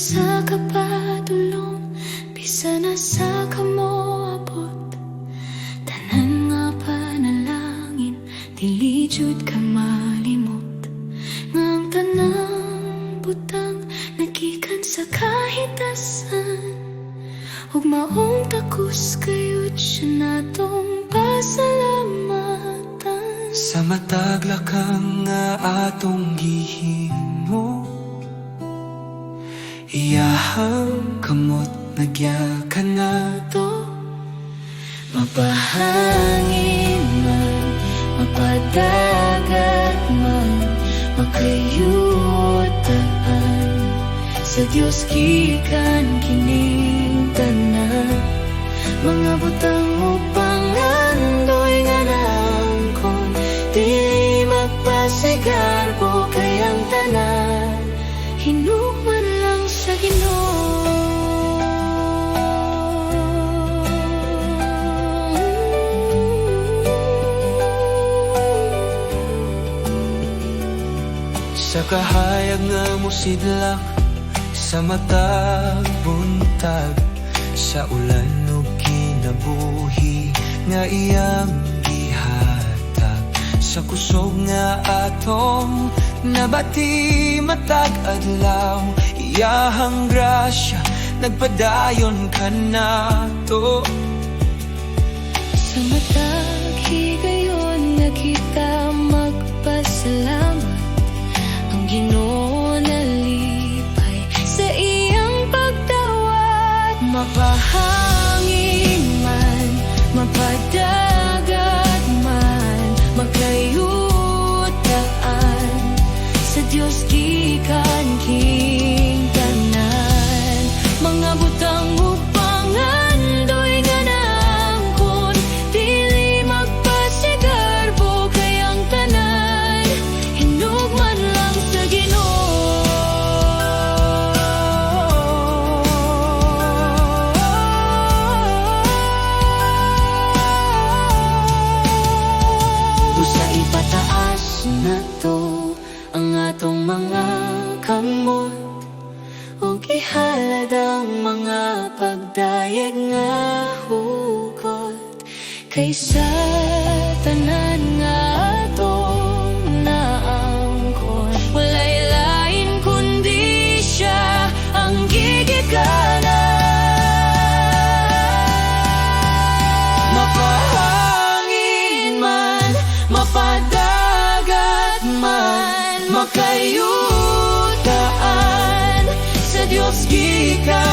sa kapadulong, bisa na sa kamo abot. Tanan nga panalangin, dili jud ka malimot. Ngang tanang butang, nagikan sa kahitasan. Ug maong takus kayod siya natong pasalamatan. Sa matag lakang nga atong gihimo, iyahang kamot nagyakan nga to. Mapahangin man, mapadagat man, makayutaan. Sa Diyos gikan kining tanan. Mga butang upang andoy nga naangkon, di magpasigarbo kayang tanan. Hinukman lang sa Ginoo. Sa kahayag nga musidlak, sa matag buntag, sa ulan ug kinabuhi nga iyang gihatag. Sa kusog nga atong nabati matag adlaw, iyahang grasya nagpadayon ka nato. Sa matag higayon nga kita magpasalamat, ang Ginoo nalipay sa iyang pagtawad. Mapahangin man, mapadagat man, magkayutaan. Sa Diyos gikan king tanan. Mga butang upang andoy nga naangkon, dili magpasigarbo kayang tanan. Hinugman lang sa Ginoo. Busa ipataas na to ang atong mga kamot, ug ihalad ang mga pagdayeg nga hugot. Kaysa tanan nga atong naangkon, walay lain kundi siya ang gigikanan. Mapahangin man, mapadagat man, makayutaan. Sa Diyos gikan